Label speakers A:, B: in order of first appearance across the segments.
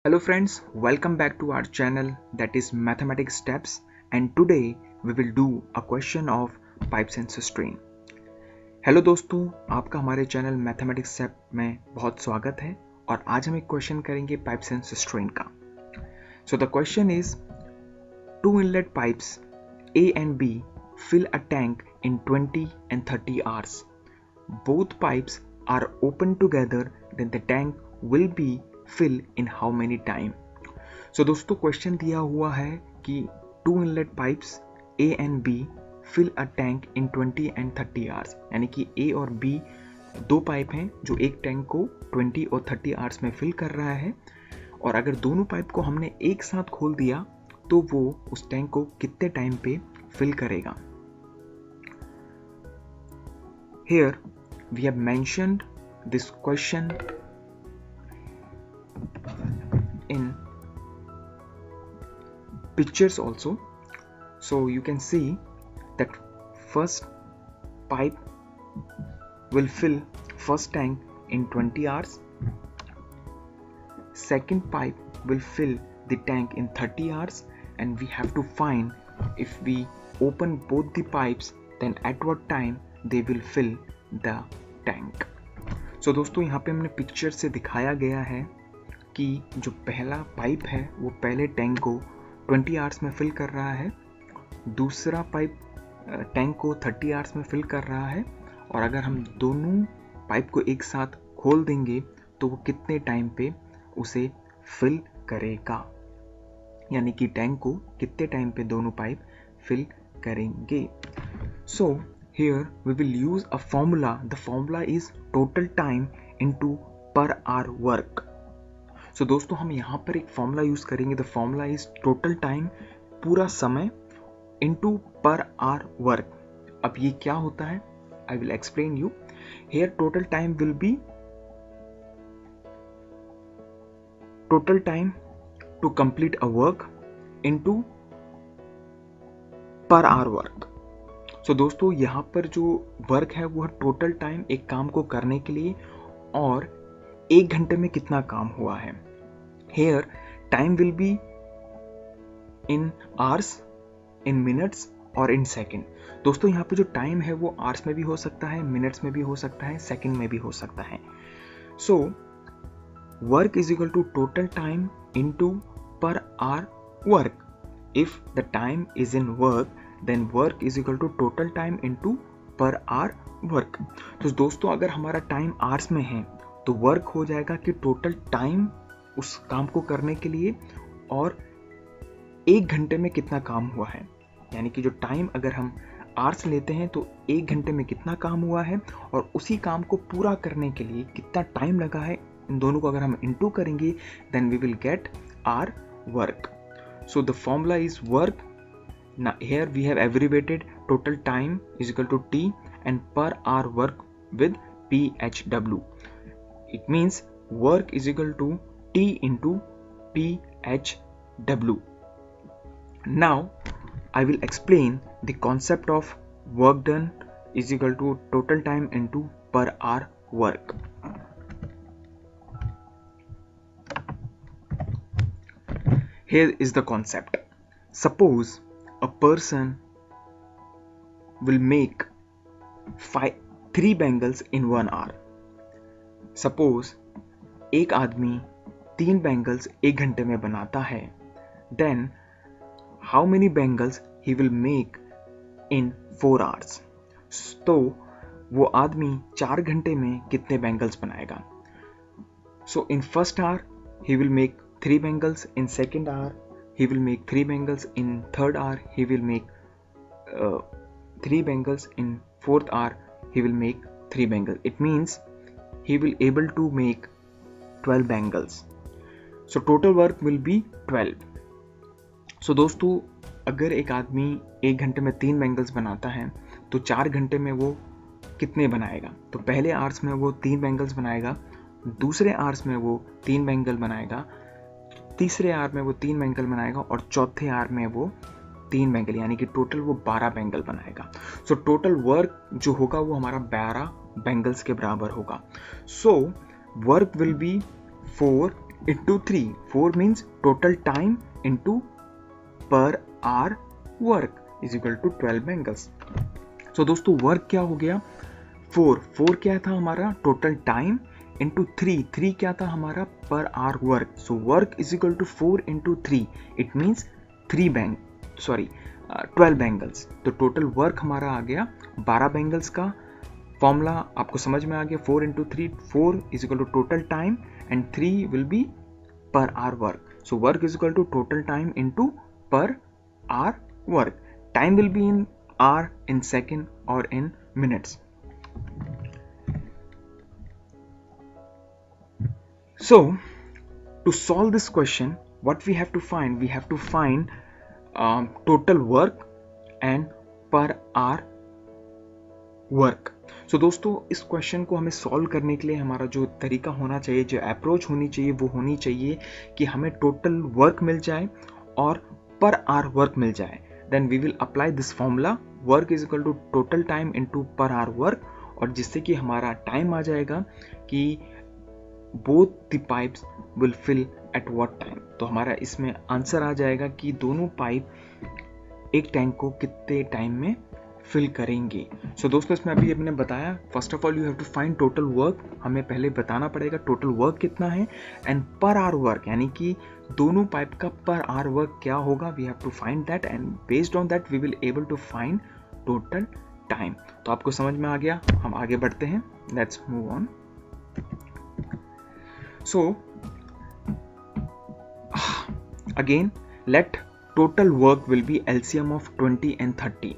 A: Hello friends, welcome back to our channel that is Mathematics Steps, and today we will do a question of pipes and cistern. Hello दोस्तों, आपका हमारे channel mathematics step में बहुत स्वागत है और आज हम एक क्वेश्चन करेंगे पाइप्स एंड सिस्टर्न का. So the question is two inlet pipes A and B fill a tank in 20 and 30 hours. Both pipes are open together, then the tank will be fill in how many time. So दोस्तों question दिया हुआ है कि two inlet pipes A and B fill a tank in 20 and 30 hours, यानी कि A और B दो pipe हैं जो एक टैंक को 20 और 30 आवर्स में फिल कर रहा है, और अगर दोनों पाइप को हमने एक साथ खोल दिया तो वो उस टैंक को कितने टाइम पे फिल करेगा. Here we have mentioned this question in pictures also, so you can see that first pipe will fill first tank in 20 hours, second pipe will fill the tank in 30 hours, and we have to find if we open both the pipes then at what time they will fill the tank. So दोस्तों यहाँ पे हमने picture से दिखाया गया है कि जो पहला पाइप है वो पहले टैंक को 20 आवर्स में फिल कर रहा है, दूसरा पाइप टैंक को 30 आवर्स में फिल कर रहा है, और अगर हम दोनों पाइप को एक साथ खोल देंगे तो वो कितने टाइम पे उसे फिल करेगा, यानी कि टैंक को कितने टाइम पे दोनों पाइप फिल करेंगे. So here we will use a formula. The formula is total time into per hour work. So दोस्तों हम यहाँ पर एक फॉर्मूला यूज करेंगे. The formula is total time, पूरा समय, इनटू पर आवर वर्क. अब ये क्या होता है, I will explain you. Here total time will be total time to complete a work into per hour work. So दोस्तों यहाँ पर जो वर्क है वो है टोटल टाइम एक काम को करने के लिए, और एक घंटे में कितना काम हुआ है. Here time will be in hours, in minutes और इन सेकेंड. दोस्तों यहाँ पे जो टाइम है वो आवर्स में भी हो सकता है, मिनट्स में भी हो सकता है, सेकेंड में भी हो सकता है. So work is equal to total time into per hour work. If the time is in work then work is equal to total time into per hour work. तो दोस्तों अगर हमारा टाइम आवर्स में है तो वर्क हो जाएगा कि टोटल टाइम उस काम को करने के लिए और एक घंटे में कितना काम हुआ है, यानी कि जो टाइम अगर हम आवर्स लेते हैं तो एक घंटे में कितना काम हुआ है और उसी काम को पूरा करने के लिए कितना टाइम लगा है, इन दोनों को अगर हम इनटू करेंगे then we will get our work. So the formula is work. Now here we have abbreviated total time is equal to T and per hour work with PHW. It means work is equal to T into PHW. Now I will explain the concept of work done is equal to total time into per hour work. Here is the concept. Suppose a person will make 3 bangles in 1 hour. Suppose एक आदमी 3 bangles एक घंटे में बनाता है, then how many bangles he will make in 4 hours? तो वो आदमी 4 घंटे में कितने bangles बनाएगा? So in first hour he will make 3 bangles, in second hour he will make 3 bangles, in third hour he will make 3 bangles, in fourth hour he will make 3 bangles. It means he will able to make 12 bangles. So total work will be 12. So दोस्तों अगर एक आदमी एक घंटे में 3 bangles बनाता है तो 4 घंटे में वो कितने बनाएगा? तो पहले आवर्स में वो 3 bangles बनाएगा, दूसरे आवर्स में वो 3 बैंगल बनाएगा, तीसरे आवर में वो 3 बैंगल बनाएगा और चौथे आवर में वो 3 बैंगल, यानी कि टोटल वो 12 बैंगल बनाएगा. सो टोटल वर्क जो होगा वो हमारा 12 बैंगल्स के बराबर होगा. So work will B 4 into 3. 4 means total time into per hour work is equal to 12 bangles. So दोस्तों वर्क क्या हो गया, 4 क्या था हमारा टोटल टाइम इंटू 3 क्या था हमारा per hour work. So work is equal to 4 into 3, it means 12 bangles. तो टोटल वर्क हमारा आ गया 12 बैंगल्स का. फॉर्मूला आपको समझ में आ गया, 4 into 3, 4 is equal to total time and 3 will be per hour work. So work is equal to total time into per hour work. Time will be in hour, in second or in minutes. So to solve this question, what we have to find total work and per hour work. So दोस्तों इस question को हमें solve करने के लिए हमारा जो तरीका होना चाहिए, जो अप्रोच होनी चाहिए, वो होनी चाहिए कि हमें टोटल वर्क मिल जाए और पर आवर वर्क मिल जाए. Then we will apply this formula, work is equal to total time into per hour work, और जिससे कि हमारा टाइम आ जाएगा कि both the pipes will fill at what time. तो हमारा इसमें आंसर आ जाएगा कि दोनों पाइप एक टैंक को कितने टाइम में फिल करेंगे. सो दोस्तों इसमें अभी हमने बताया, first of all you have to find total work. हमें पहले बताना पड़ेगा टोटल वर्क कितना है, एंड पर आवर वर्क यानी कि दोनों पाइप का पर आवर वर्क क्या होगा. We have to find that and based on that we will able to find total time. तो आपको समझ में आ गया, हम आगे बढ़ते हैं. Let's move on. So again let total work will B LCM of 20 and 30.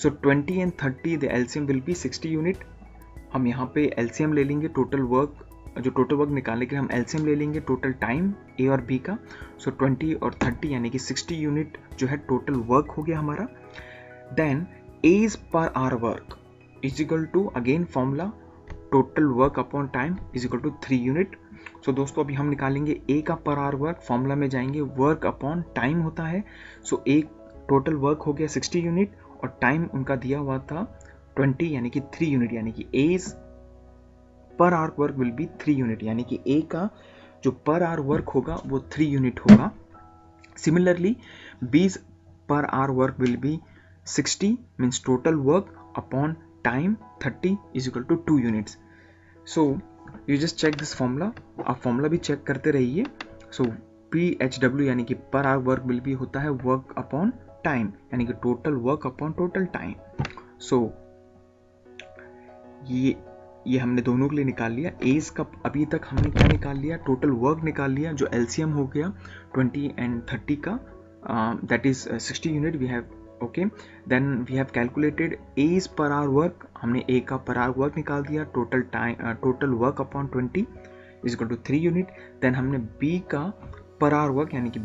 A: So 20 and 30 the LCM will be 60 unit. हम यहाँ पे LCM ले लेंगे टोटल वर्क, जो टोटल वर्क निकालने के लिए हम LCM ले लेंगे टोटल टाइम A और B का. सो 20 और 30 यानी कि 60 यूनिट जो है टोटल वर्क हो गया हमारा. Then A is per hour work is equal to again formula total work upon time is equal to 3 unit. So दोस्तों अभी हम निकालेंगे A का पर आवर वर्क, फॉर्मूला में जाएंगे, वर्क अपॉन टाइम होता है. सो A टोटल वर्क हो गया 60 यूनिट और टाइम उनका दिया हुआ था 20 यानी कि 3 यूनिट, यानी कि A's पर hour work will B 3 unit, यानी कि A का जो पर आवर वर्क होगा वो 3 यूनिट होगा. Similarly B's per hour work will be 60 means total work upon time 30 is equal to 2 units. So you just check this formula, आप formula भी चेक करते रहिए. सो PHW यानी कि पर आवर वर्क विल बी होता है वर्क अपॉन टाइम यानी कि total work upon total time. So ये हमने दोनों के लिए निकाल लिया. एज का अभी तक हमने क्या निकाल लिया, टोटल वर्क निकाल लिया जो LCM हो गया 20 and 30 का, that is 60 unit we have. Okay, then we have calculated A's per hour work, हमने A का पर आवर वर्क निकाल दिया, total time total work upon 20 is equal to 3 unit. Then हमने B का per hour work यानी कि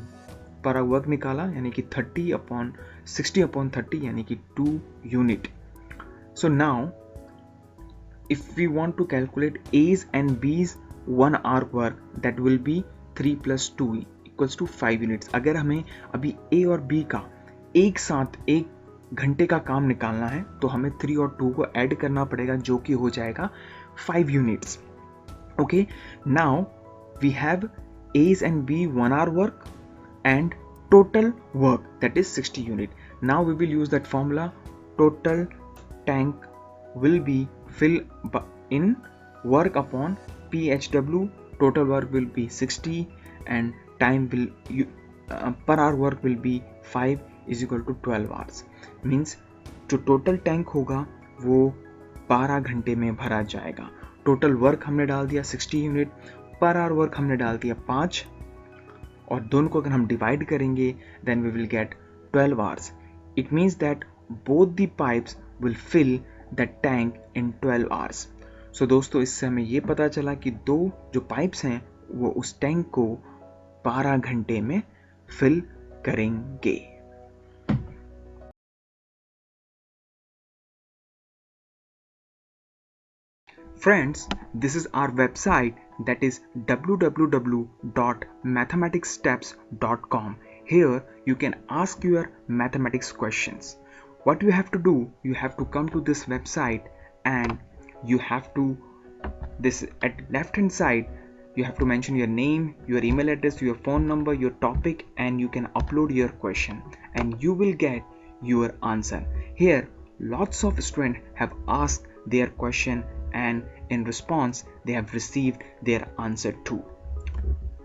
A: पर hour work निकाला यानी कि 30 अपॉन 60 अपॉन 30 यानी कि 2 unit. So now if we want to calculate A's and B's 1 hour work, that will be 3 plus 2 equals to 5 units. अगर हमें अभी A और B का एक साथ 1 घंटे का काम निकालना है तो हमें 3 और 2 को ऐड करना पड़ेगा जो कि हो जाएगा 5 units. Okay, now we have A's and B 1 hour work and total work that is 60 unit. Now we will use that formula, total tank will be fill in work upon PHW, total work will be 60 and time will per hour work will be 5 is equal to 12 hours. Means जो total tank होगा वो 12 घंटे में भरा जाएगा. Total work हमने डाल दिया 60 यूनिट, पर आवर वर्क हमने डाल दिया 5 और दोनों को अगर हम डिवाइड करेंगे then we will get 12 hours. It means that both the pipes will fill the tank in 12 hours. So दोस्तों इससे हमें ये पता चला कि दो जो पाइप्स हैं वो उस टैंक को 12 घंटे में फिल करेंगे. Friends, this is our website, that is www.mathematicssteps.com. Here you can ask your mathematics questions. What you have to do, you have to come to this website and you have to, this at left hand side You have to mention your name, your email address, your phone number, your topic, and you can upload your question and you will get your answer. Here lots of students have asked their question and in response they have received their answer too.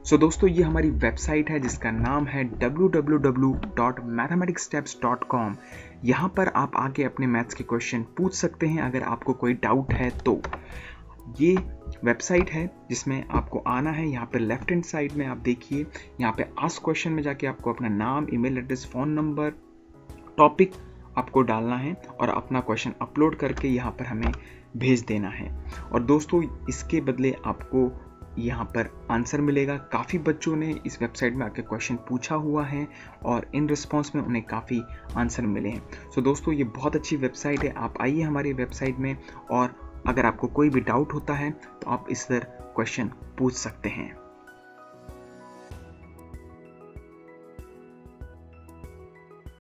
A: So दोस्तों ये हमारी website है जिसका नाम है www.mathematicsteps.com। यहाँ पर आप आके अपने मैथ्स के क्वेश्चन पूछ सकते हैं अगर आपको कोई डाउट है तो। ये वेबसाइट है जिसमें आपको आना है, यहाँ पे लेफ्ट हैंड साइड में आप देखिए, यहाँ पे आस्क क्वेश्चन में जाके आपको अपना नाम, email address, phone number, topic आपको डालना है और अपना क्वेश्चन अपलोड करके यहाँ पर हमें भेज देना है। और दोस्तों इसके बदले आपको यहाँ पर आंसर मिलेगा। काफ़ी बच्चों ने इस वेबसाइट में आके क्वेश्चन पूछा हुआ है और इन रिस्पॉन्स में उन्हें काफ़ी आंसर मिले हैं। सो दोस्तों ये बहुत अच्छी वेबसाइट है, आप आइए हमारी वेबसाइट में और अगर आपको कोई भी डाउट होता है तो आप इस तरह क्वेश्चन पूछ सकते हैं।